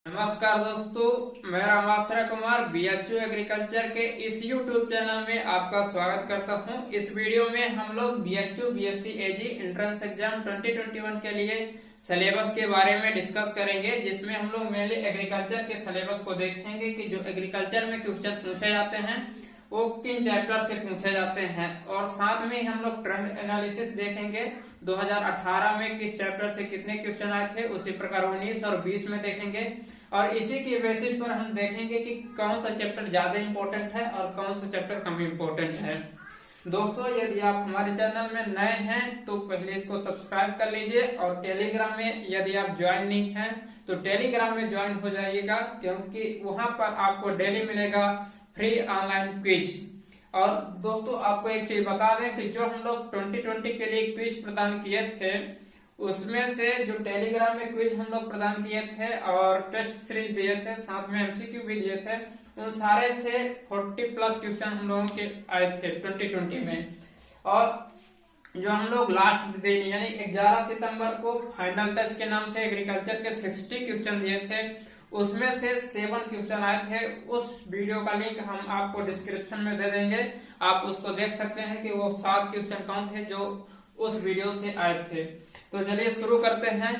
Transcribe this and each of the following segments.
नमस्कार दोस्तों, मैं रामाश्रय कुमार बीएचयू एग्रीकल्चर के इस यूट्यूब चैनल में आपका स्वागत करता हूं। इस वीडियो में हम लोग बीएचयू बीएससी एजी एंट्रेंस एग्जाम 2021 के लिए सिलेबस के बारे में डिस्कस करेंगे, जिसमें हम लोग मेनली एग्रीकल्चर के सिलेबस को देखेंगे कि जो एग्रीकल्चर में क्वेश्चन पूछे जाते हैं वो किन चैप्टर से पूछे जाते हैं, और साथ में हम लोग ट्रेंड एनालिसिस देखेंगे 2018 में किस चैप्टर से कितने क्वेश्चन आए थे, उसी प्रकार 19 और 20 में देखेंगे। और इसी के बेसिस पर हम देखेंगे कि कौन सा चैप्टर ज्यादा इंपॉर्टेंट है और कौन सा चैप्टर कम इंपॉर्टेंट है। दोस्तों, यदि आप हमारे चैनल में नए हैं तो पहले इसको सब्सक्राइब कर लीजिए, और टेलीग्राम में यदि आप ज्वाइन नहीं हैं तो टेलीग्राम में ज्वाइन हो जाइएगा, क्योंकि वहां पर आपको डेली मिलेगा फ्री ऑनलाइन क्विज। और दोस्तों, आपको एक चीज बता दें कि जो हम लोग 2020 के लिए क्विज प्रदान किए थे, उसमें से जो टेलीग्राम में क्विज हम लोग प्रदान किए थे और टेस्ट सीरीज दिए थे, साथ में एमसीक्यू भी दिए थे, उन सारे से 40+ क्वेश्चन हम लोगों के आए थे 2020 में। और जो हम लोग लास्ट दिन यानी 11 सितंबर को फाइनल टच के नाम से एग्रीकल्चर के 60 क्वेश्चन दिए थे, उसमें से 7 क्वेश्चन आए थे। उस वीडियो का लिंक हम आपको डिस्क्रिप्शन में दे देंगे, आप उसको देख सकते हैं कि वो 7 क्वेश्चन कौन थे जो उस वीडियो से आए थे। तो चलिए शुरू करते हैं।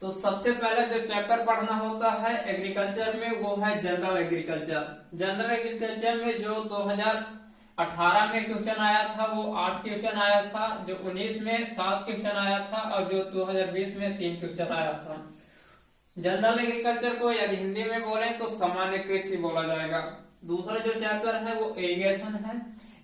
तो सबसे पहले जो चैप्टर पढ़ना होता है एग्रीकल्चर में वो है जनरल एग्रीकल्चर। जनरल एग्रीकल्चर में जो 2018 में क्वेश्चन आया था वो 8 क्वेश्चन आया था, जो 19 में 7 क्वेश्चन आया था, और जो 2020 में 3 क्वेश्चन आया था। जनरल एग्रीकल्चर को यदि हिंदी में बोले तो सामान्य कृषि बोला जाएगा। दूसरा जो चैप्टर है वो इरिगेशन है।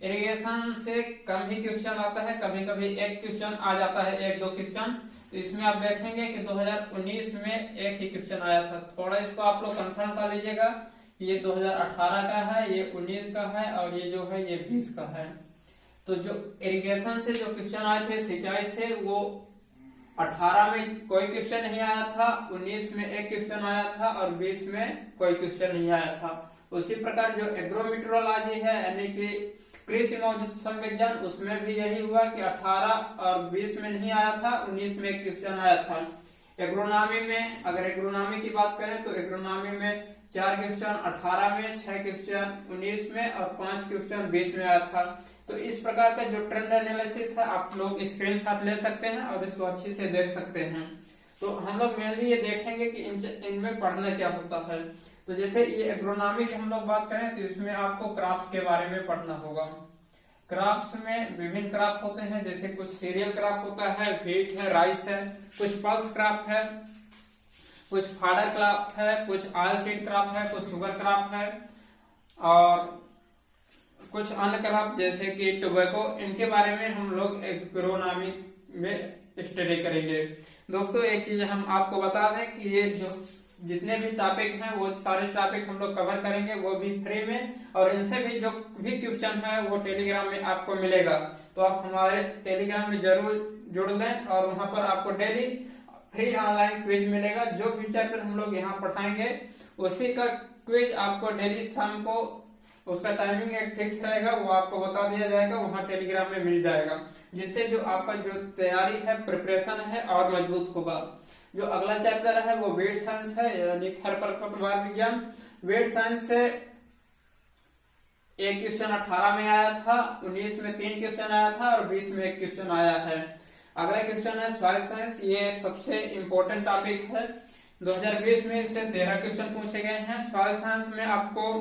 इरिगेशन से कम ही क्वेश्चन आता है, कभी कभी एक क्वेश्चन आ जाता है, 1-2 क्वेश्चन। तो इसमें आप देखेंगे कि 2019 में एक ही क्वेश्चन आया था। थोड़ा इसको आप लोग कंफर्म कर लीजिएगा, ये 2018 का है, ये 19 का है, और ये जो है ये 20 का है। तो जो इरिगेशन से जो क्वेश्चन आए थे सिंचाई से, वो 18 में कोई क्वेश्चन नहीं आया था, 19 में एक क्वेश्चन आया था, और 20 में कोई क्वेश्चन नहीं आया था। उसी प्रकार जो एग्रोमेट्रोलॉजी है यानी कि कृषि मौसम विज्ञान, उसमें भी यही हुआ कि 18 और 20 में नहीं आया था, 19 में एक क्वेश्चन आया था। एग्रोनॉमी में अगर एग्रोनॉमी की बात करें तो एग्रोनॉमी में 4 क्वेश्चन 18 में, 6 क्वेश्चन 19 में, और 5 क्वेश्चन 20 में आया था। तो इस प्रकार का जो ट्रेंड एनालिसिस है आप लोग स्क्रीनशॉट ले सकते हैं और इसको अच्छे से देख सकते हैं। तो हम लोग मेनली ये देखेंगे कि इनमें पढ़ना क्या होता है। तो जैसे ये एग्रोनॉमी की हम लोग बात करें तो इसमें आपको क्रॉप्स के बारे में पढ़ना होगा। क्रॉप्स में विभिन्न क्रॉप होते हैं, जैसे कुछ सीरियल क्रॉप होता है, व्हीट है, राइस है, कुछ पल्स क्रॉप है, कुछ फाडर क्रॉप है, कुछ ऑयल सीड क्रॉप है, कुछ शुगर क्रॉप है, और कुछ अन्य क्रॉप जैसे कि टोबैको। इनके बारे में हम लोग एग्रोनॉमी में स्टडी करेंगे। दोस्तों, एक चीज हम आपको बता दें कि ये जो जितने भी टॉपिक हैं वो सारे टॉपिक हम लोग कवर करेंगे, वो भी फ्री में, और इनसे भी जो भी क्वेश्चन है वो टेलीग्राम में आपको मिलेगा। तो आप हमारे टेलीग्राम में जरूर जुड़ लें, और वहां पर आपको डेली फ्री ऑनलाइन क्विज मिलेगा। जो भी चैप्टर हम लोग यहाँ पढ़ाएंगे उसी का क्विज आपको डेली शाम को, उसका टाइमिंग एक फिक्स रहेगा, वो आपको बता दिया जाएगा, वहाँ टेलीग्राम में मिल जाएगा, जिससे जो आपका जो तैयारी है, प्रिपरेशन है, और मजबूत होगा। जो अगला चैप्टर है वो वेट साइंस है, यानी खरपतवार विज्ञान। वेट साइंस से एक क्वेश्चन 18 में आया था, 19 में 3 क्वेश्चन आया था, और 20 में एक क्वेश्चन आया है। अगला क्वेश्चन है सॉइल साइंस। ये सबसे इम्पोर्टेंट टॉपिक है, 2020 में इससे 13 क्वेश्चन पूछे गए हैं। सॉइल साइंस में आपको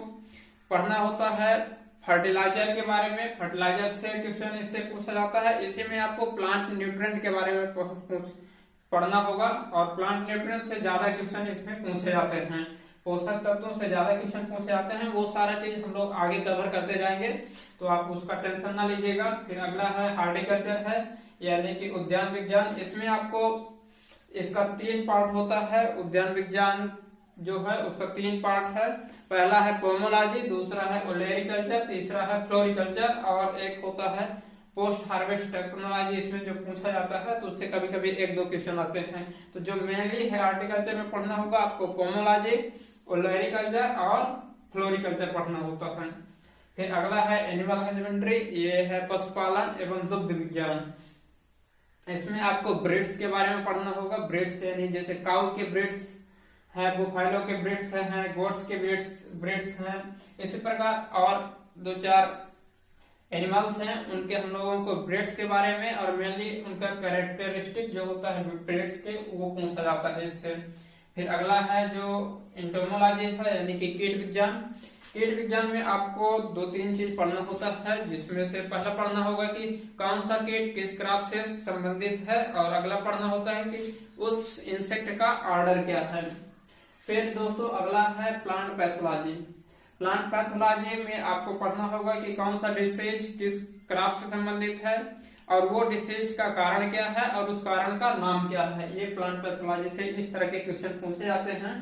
पढ़ना होता है फर्टिलाइजर के बारे में, फर्टिलाइजर से क्वेश्चन इससे पूछा जाता है। इसी में आपको प्लांट न्यूट्रिएंट के बारे में पढ़ना होगा, और प्लांट न्यूट्रिएंट से ज्यादा क्वेश्चन इसमें पूछे जाते हैं, पोषक तत्वों से ज्यादा क्वेश्चन पूछे जाते हैं। वो सारा चीज हम लोग आगे कवर करते जाएंगे, तो आप उसका टेंशन ना लीजिएगा। फिर अगला है हार्टिकल्चर है, यानी कि उद्यान विज्ञान। इसमें आपको इसका 3 पार्ट होता है। उद्यान विज्ञान जो है उसका 3 पार्ट है। पहला है पोमोलॉजी, दूसरा है ओलेरिकल्चर, तीसरा है फ्लोरिकल्चर, और एक होता है पोस्ट हार्वेस्ट टेक्नोलॉजी। इसमें जो पूछा जाता है तो उससे कभी कभी 1-2 क्वेश्चन आते हैं। तो जो मेनली है हार्टिकल्चर में पढ़ना होगा आपको पोमोलॉजी, ओलेरिकल्चर और फ्लोरिकल्चर पढ़ना होता है। फिर अगला है एनिमल हस्बेंड्री, ये है पशुपालन एवं दुग्ध विज्ञान। इसमें आपको ब्रीड्स के बारे में पढ़ना होगा। ब्रीड्स यानी जैसे काउ के ब्रीड्स है, बुफालो के ब्रीड्स हैं, गोट्स के ब्रीड्स हैं, इसी प्रकार और 2-4 एनिमल्स हैं, उनके हम लोगों को ब्रीड्स के बारे में और मेनली उनका कैरेक्टरिस्टिक जो होता है ब्रीड्स के वो पूछा जाता है इससे। फिर अगला है जो एंटोमोलॉजी है यानी कि कीट विज्ञान। कीट विज्ञान में आपको 2-3 चीज पढ़ना होता है, जिसमें से पहला पढ़ना होगा कि कौन सा कीट किस क्रॉप से संबंधित है, और अगला पढ़ना होता है कि उस इंसेक्ट का ऑर्डर क्या है। फिर दोस्तों अगला है प्लांट पैथोलॉजी। प्लांट पैथोलॉजी में आपको पढ़ना होगा कि कौन सा डिसीज किस क्रॉप से संबंधित है और वो डिसीज का कारण क्या है और उस कारण का नाम क्या है। ये प्लांट पैथोलॉजी से इस तरह के क्वेश्चन पूछे जाते हैं।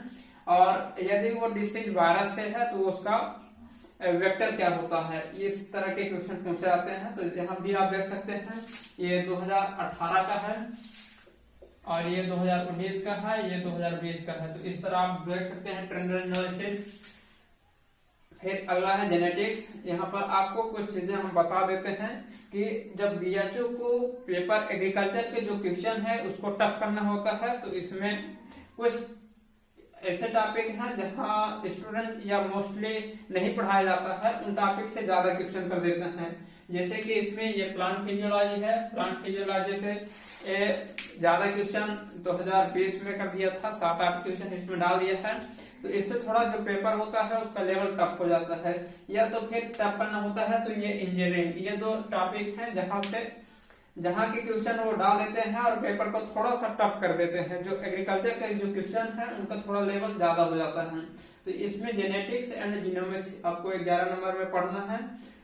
और यदि वो डिसीज वायरस से है तो उसका वेक्टर क्या होता है, इस तरह के क्वेश्चन पूछे जाते हैं। तो यहाँ भी आप देख सकते हैं ये 2018 का है और ये 2019 का है, ये 2020 का है। तो इस तरह आप देख सकते हैं ट्रेंड एनालिसिस। फिर अगला है जेनेटिक्स। यहाँ पर आपको कुछ चीजें हम बता देते हैं कि जब बीएचओ को पेपर एग्रीकल्चर के जो क्वेश्चन है उसको टफ करना होता है, तो इसमें कुछ ऐसे टॉपिक हैं जहाँ स्टूडेंट या मोस्टली नहीं पढ़ाया जाता है, उन टॉपिक से ज्यादा क्वेश्चन कर देते हैं। जैसे कि इसमें ये प्लांट फिजियोलॉजी है, प्लांट फिजियोलॉजी से ज्यादा क्वेश्चन 2020 में कर दिया था, 7-8 क्वेश्चन इसमें डाल दिया है। तो इससे थोड़ा जो पेपर होता है उसका लेवल टफ हो जाता है, या तो फिर टफ करना होता है। तो ये इंजीनियरिंग, ये 2 टॉपिक हैं जहाँ के क्वेश्चन वो डाल देते हैं और पेपर को थोड़ा सा टफ कर देते हैं। जो एग्रीकल्चर के जो क्वेश्चन है उनका थोड़ा लेवल ज्यादा हो जाता है। तो इसमें जेनेटिक्स एंड जीनोमिक्स आपको 11 नंबर में पढ़ना है।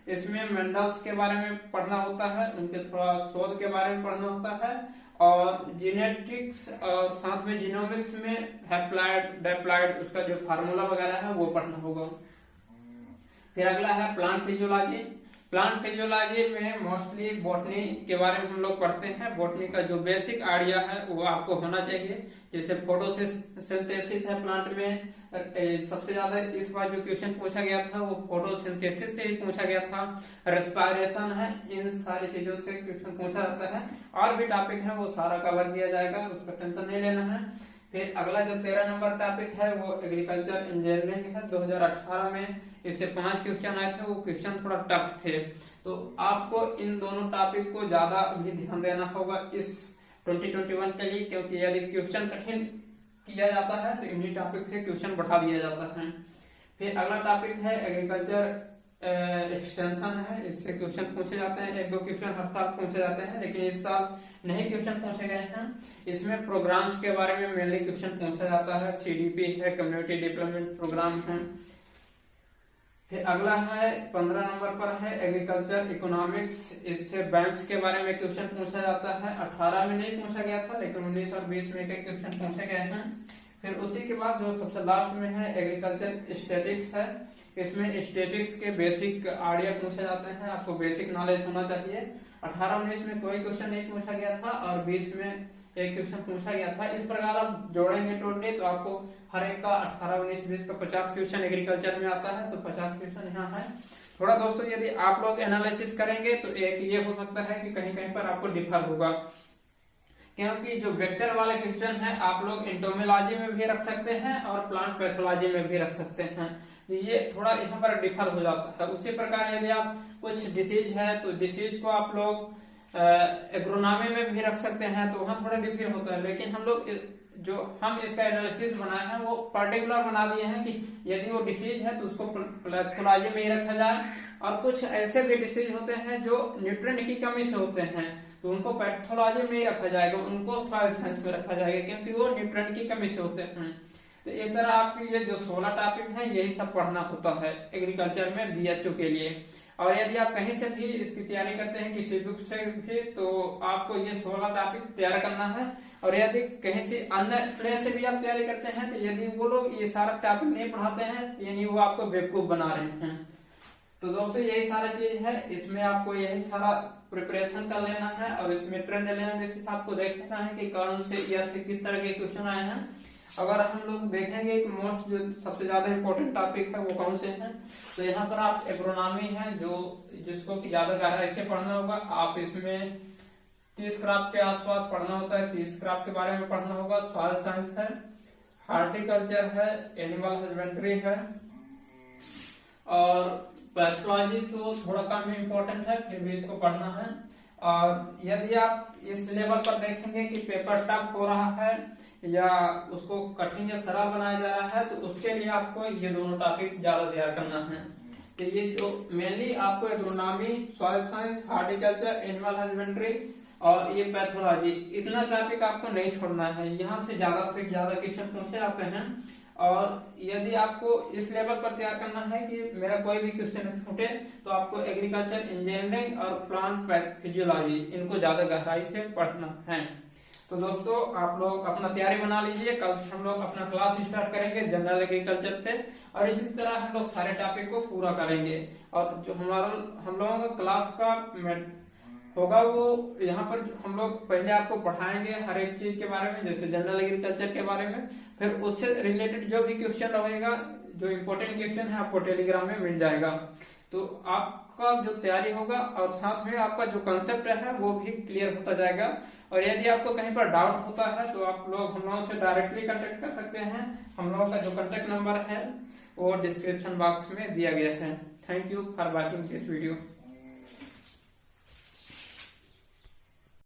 इसमें मेंडल्स के बारे में पढ़ना होता है, उनके थोड़ा शोध के बारे में पढ़ना होता है, और जेनेटिक्स और साथ में जीनोमिक्स में हैप्लॉइड डिप्लॉइड उसका जो फार्मूला वगैरह है वो पढ़ना होगा। फिर अगला है प्लांट फिजियोलॉजी। प्लांट फिजियोलॉजी में मोस्टली बॉटनी के बारे में हम लोग पढ़ते हैं। बॉटनी का जो बेसिक आइडिया है वो आपको होना चाहिए। जैसे फोटोसिंथेसिस है प्लांट में, सबसे ज्यादा इस बार जो क्वेश्चन पूछा गया था वो फोटोसिंथेसिस से ही पूछा गया था। रेस्पिरेशन है, इन सारी चीजों से क्वेश्चन पूछा जाता है। और भी टॉपिक है वो सारा कवर किया जाएगा, उसका टेंशन नहीं लेना है। फिर अगला जो 13 नंबर टॉपिक है वो एग्रीकल्चर इंजीनियरिंग है। 2018 में इससे 5 क्वेश्चन आए थे, वो क्वेश्चन थोड़ा टफ थे। तो आपको इन दोनों टॉपिक को ज्यादा अभी ध्यान देना होगा इस 2021 के लिए, क्योंकि यदि क्वेश्चन कठिन किया जाता है तो इन्हीं टॉपिक से क्वेश्चन बढ़ा दिया जाता है। फिर अगला टॉपिक है एग्रीकल्चर एक्सटेंशन है, इससे क्वेश्चन पूछे जाते हैं। 1-2 क्वेश्चन हर साल पूछे जाते हैं, लेकिन इस साल नहीं क्वेश्चन पूछे गए हैं। इसमें प्रोग्राम्स के बारे में मेनली क्वेश्चन पूछा जाता है। सीडीपी है, कम्युनिटी डेवलपमेंट प्रोग्राम है। फिर अगला है 15 नंबर पर है एग्रीकल्चर इकोनॉमिक्स। इससे बैंक्स के बारे में क्वेश्चन पूछा जाता है। 18 में नहीं पूछा गया था, लेकिन 19 और 20 में के क्वेश्चन पूछे गए हैं। फिर उसी के बाद जो सबसे लास्ट में है एग्रीकल्चर स्टैटिक्स है। इसमें स्टैटिक्स के बेसिक आइडिया पूछे जाते हैं, आपको बेसिक नॉलेज होना चाहिए। 18-19 में कोई क्वेश्चन नहीं पूछा गया था और 20 में एक क्वेश्चन पूछा गया था। इस प्रकार आप जोड़ेंगे टोटली तो आपको हर एक का 18, 19, 20 का 50 क्वेश्चन एग्रीकल्चर में आता है। तो 50 क्वेश्चन यहाँ है। थोड़ा दोस्तों यदि आप लोग एनालिसिस करेंगे तो एक ये हो सकता है कि कहीं कहीं पर आपको डिफर होगा, क्योंकि जो वेक्टर वाले क्वेश्चन है आप लोग एंटोमोलॉजी में भी रख सकते हैं और प्लांट पैथोलॉजी में भी रख सकते हैं। ये थोड़ा यहाँ पर डिफर हो जाता है। उसी प्रकार यदि आप कुछ डिसीज है तो डिसीज को आप लोग एग्रोनॉमी में भी रख सकते हैं, तो वहाँ थोड़ा डिफर होता है। लेकिन हम लोग जो हम इसका एनालिसिस बनाए हैं वो पर्टिकुलर बना दिए हैं कि यदि वो डिसीज है तो उसको पैथोलॉजी में ही रखा जाए। और कुछ ऐसे भी डिसीज होते हैं जो न्यूट्रिएंट की कमी से होते हैं तो उनको पैथोलॉजी में ही रखा जाएगा, उनको सॉइल साइंस में रखा जाएगा, क्योंकि वो न्यूट्रिएंट की कमी से होते हैं। तो इस तरह आपकी ये जो 16 टॉपिक है यही सब पढ़ना होता है एग्रीकल्चर में बीएचओ के लिए। और यदि आप कहीं से भी इसकी तैयारी करते हैं किसी बुक से भी, तो आपको ये 16 टॉपिक तैयार करना है। और यदि कहीं से अन्य प्लेस से भी आप तैयारी करते हैं तो यदि वो लोग ये सारा टॉपिक नहीं पढ़ाते हैं यानी वो आपको बेवकूफ बना रहे हैं। तो दोस्तों यही सारा चीज है, इसमें आपको यही सारा प्रिपरेशन कर लेना है और इसमें ट्रेंड एनालिसिस आपको देखना है कि कौन से ईयर से किस तरह के क्वेश्चन आए हैं। अगर हम लोग देखेंगे कि मोस्ट जो सबसे ज्यादा इम्पोर्टेंट टॉपिक है वो कौन से हैं, तो यहाँ पर आप एग्रोनॉमी है जो जिसको कि ज्यादा गहराई से पढ़ना होगा। आप इसमें 30 क्राफ्ट के आसपास पढ़ना होता है, 30 क्राफ्ट के बारे में पढ़ना होगा। सॉइल साइंस है, हार्टिकल्चर है, एनिमल हस्बेंड्री है और पैथोलॉजी तो थोड़ा कम इम्पोर्टेंट है, फिर भी इसको पढ़ना है। और यदि आप इस लेवल पर देखेंगे कि पेपर टफ हो रहा है या उसको कठिन या सरल बनाया जा रहा है, तो उसके लिए आपको ये दोनों टॉपिक ज्यादा तैयार करना है। तो ये जो मेनली आपको agronomy, soil science, horticulture, animal husbandry और ये पैथोलॉजी, इतना टॉपिक आपको नहीं छोड़ना है। यहाँ से ज्यादा क्वेश्चन पूछे जाते हैं। और यदि आपको इस लेवल पर तैयार करना है कि मेरा कोई भी क्वेश्चन छूटे, तो आपको एग्रीकल्चर, इंजीनियरिंग और प्लांट फिजियोलॉजी, इनको ज्यादा गहराई से पढ़ना है। तो दोस्तों, आप लोग अपना तैयारी बना लीजिए। कल से हम लोग अपना क्लास स्टार्ट करेंगे जनरल एग्रीकल्चर से, और इसी तरह हम लोग सारे टॉपिक को पूरा करेंगे। और जो हम लोगों का क्लास का होगा, वो यहाँ पर हम लोग पहले आपको पढ़ाएंगे हर एक चीज के बारे में, जैसे जनरल एग्रीकल्चर के बारे में। फिर उससे रिलेटेड जो भी क्वेश्चन रहेगा, जो इम्पोर्टेंट क्वेश्चन है, आपको टेलीग्राम में मिल जाएगा। तो आपका जो तैयारी होगा और साथ में आपका जो कंसेप्ट है वो भी क्लियर होता जाएगा। और यदि आपको कहीं पर डाउट होता है तो आप लोग हम लोगों से डायरेक्टली कांटेक्ट कर सकते हैं। हम लोगों का जो कांटेक्ट नंबर है वो डिस्क्रिप्शन बॉक्स में दिया गया है। Thank you for watching this video.